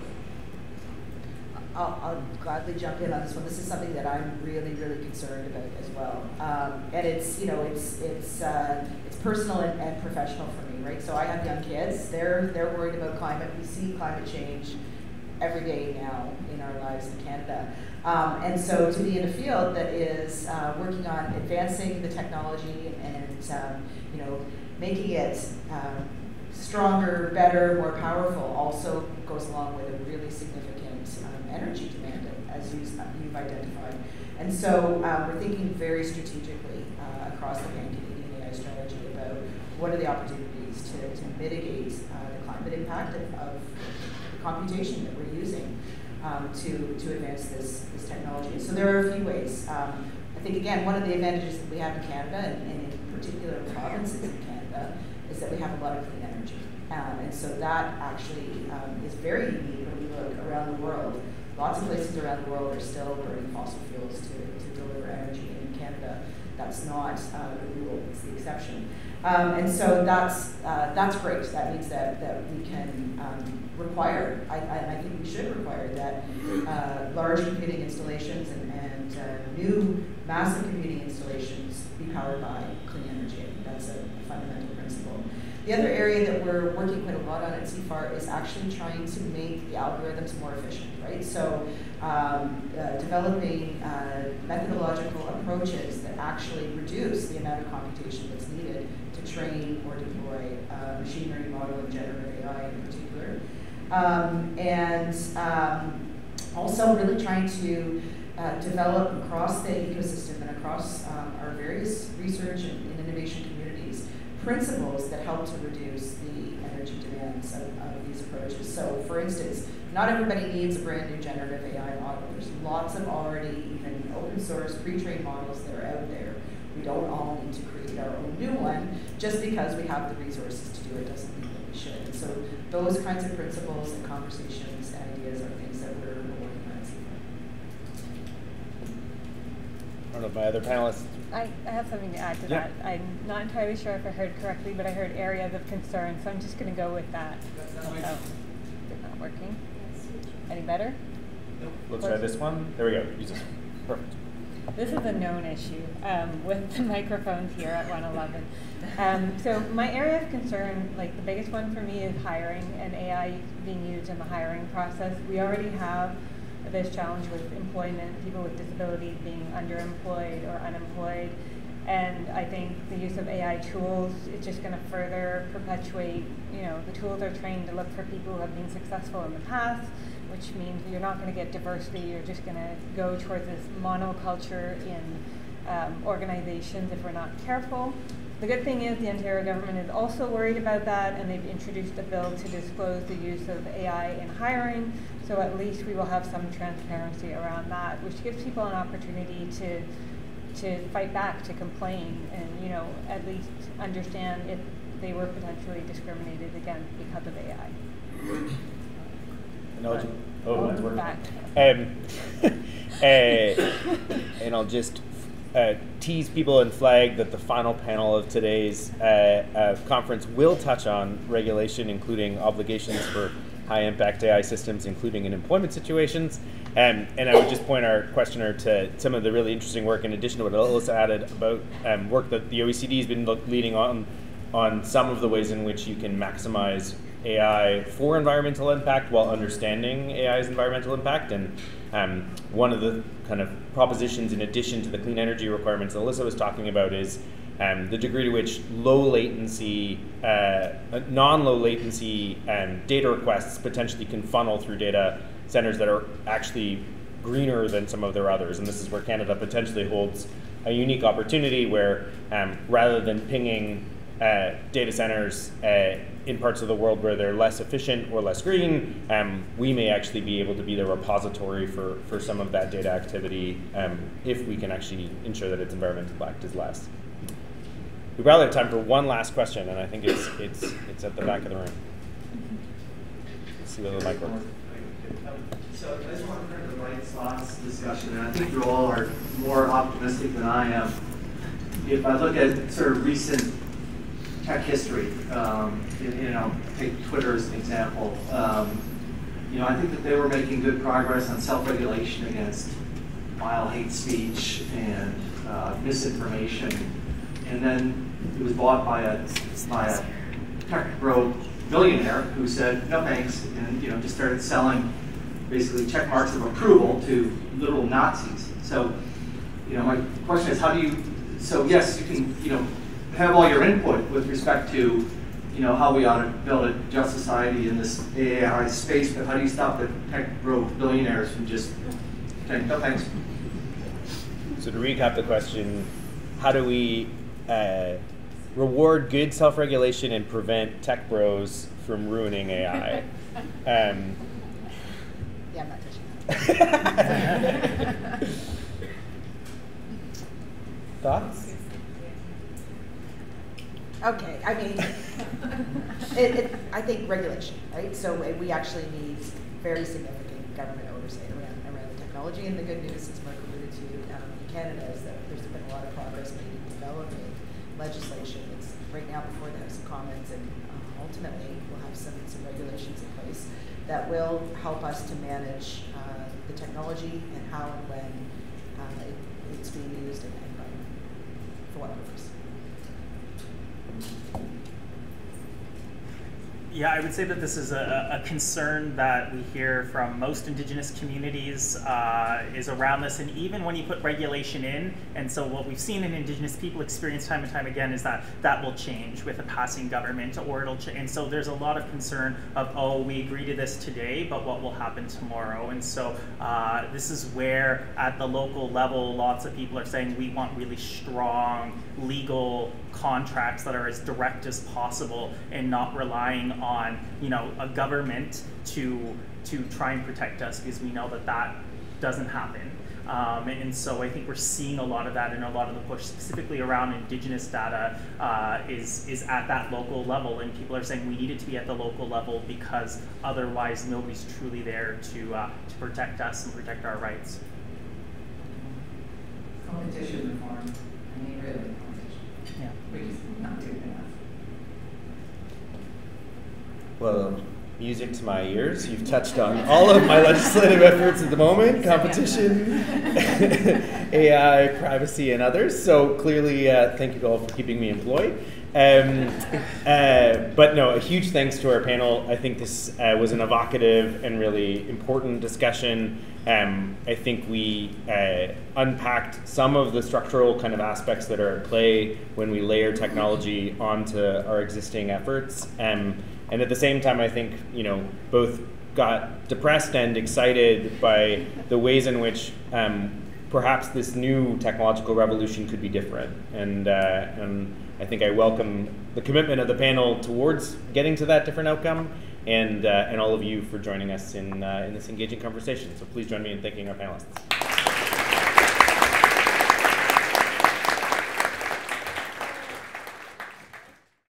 I'll gladly jump in on this one. This is something that I'm really, really concerned about as well. And it's personal and professional for me, right? So I have young kids. They're worried about climate. We see climate change every day now in our lives in Canada. And so to be in a field that is working on advancing the technology and making it stronger, better, more powerful also goes along with a really significant energy demand, as you've identified. And so we're thinking very strategically across the Canadian AI strategy about what are the opportunities to mitigate the climate impact of the computation that we're using to advance this technology. So there are a few ways. I think, again, one of the advantages that we have in Canada, and in particular provinces in Canada, is that we have a lot of clean energy. And so that actually is very unique when we look around the world. Lots of places around the world are still burning fossil fuels to deliver energy. In Canada, that's not the rule, it's the exception. And so that's great. That means that we can require, I think we should require that large computing installations and new massive computing installations be powered by clean energy. I think that's a fundamental principle. The other area that we're working quite a lot on at CIFAR is actually trying to make the algorithms more efficient, right? So developing methodological approaches that actually reduce the amount of computation that's needed to train or deploy machine learning model and generative AI in particular. Also really trying to develop across the ecosystem and across our various research and innovation communities principles that help to reduce the energy demands of these approaches. So for instance, not everybody needs a brand new generative AI model. There's lots of already even open source pre-trained models that are out there. We don't all need to create our own new one. Just because we have the resources to do it doesn't mean that we should. And so those kinds of principles and conversations and ideas are things that we're working on at CIFAR. I don't know if my other panelists. I have something to add to that. I'm not entirely sure if I heard correctly, but I heard areas of concern, so I'm just going to go with that. Oh, is it not working? Any better? Nope. Let's try this one. There we go. Use this one. Perfect. This is a known issue with the microphones here at 111. So my area of concern, like the biggest one for me, is hiring and AI being used in the hiring process. We already have this challenge with employment, people with disabilities being underemployed or unemployed. And I think the use of AI tools is just going to further perpetuate, the tools are trained to look for people who have been successful in the past, which means you're not going to get diversity. You're just going to go towards this monoculture in organizations if we're not careful. The good thing is the Ontario government is also worried about that, and they've introduced a bill to disclose the use of AI in hiring, so at least we will have some transparency around that, which gives people an opportunity to fight back, to complain, and at least understand if they were potentially discriminated against because of AI. Mine's working. Back. And I'll just tease people and flag that the final panel of today's conference will touch on regulation, including obligations for high-impact AI systems, including in employment situations. And I would just point our questioner to some of the really interesting work, in addition to what Elissa added, about work that the OECD has been leading on some of the ways in which you can maximize AI for environmental impact while understanding AI's environmental impact. And one of the kind of propositions, in addition to the clean energy requirements that Elissa was talking about, is the degree to which non-low latency data requests potentially can funnel through data centers that are actually greener than some of their others. And this is where Canada potentially holds a unique opportunity where rather than pinging data centers in parts of the world where they're less efficient or less green, we may actually be able to be the repository for some of that data activity if we can actually ensure that its environmental impact is less. We probably have time for one last question, and I think it's at the back of the room. Let's see whether the mic works. So I just want to turn to the right slots discussion, and I think you all are more optimistic than I am. If I look at sort of recent tech history, take Twitter as an example. I think that they were making good progress on self-regulation against vile hate speech and misinformation, and then it was bought by a tech bro billionaire who said no thanks, and just started selling basically check marks of approval to literal Nazis. So, my question is, how do you? So yes, you can have all your input with respect to how we ought to build a just society in this AI space, but how do you stop the tech bro billionaires from just saying no thanks? So to recap the question, how do we reward good self-regulation and prevent tech bros from ruining AI? Yeah, I'm not touching that. Thoughts? Okay, I mean, I think regulation, right? So we actually need very significant government oversight around the technology. And the good news, as Mark alluded to in Canada, is that there's been a lot of progress made in developing legislation. It's right now before the House of Commons, and ultimately we'll have some regulations in place that will help us to manage the technology and how and when it's being used and for what purpose. Yeah, I would say that this is a concern that we hear from most Indigenous communities is around this, and even when you put regulation in, and so what we've seen in Indigenous people experience time and time again is that that will change with a passing government, or it'll change, and so there's a lot of concern of, oh, we agree to this today, but what will happen tomorrow? And so this is where at the local level, lots of people are saying we want really strong legal contracts that are as direct as possible and not relying on, you know, a government to try and protect us, because we know that that doesn't happen. And so I think we're seeing a lot of that, and a lot of the push specifically around Indigenous data is at that local level, and people are saying we need it to be at the local level because otherwise nobody's truly there to protect us and protect our rights. Competition reform. I mean, really, competition. Yeah. We're just not doing enough. Well, music to my ears. You've touched on all of my legislative efforts at the moment: competition, AI, privacy, and others. So clearly, thank you all for keeping me employed. But no, a huge thanks to our panel. I think this was an evocative and really important discussion. I think we unpacked some of the structural kind of aspects that are at play when we layer technology onto our existing efforts. And at the same time, I think, you know, both got depressed and excited by the ways in which perhaps this new technological revolution could be different. And I think I welcome the commitment of the panel towards getting to that different outcome, and all of you for joining us in this engaging conversation. So please join me in thanking our panelists.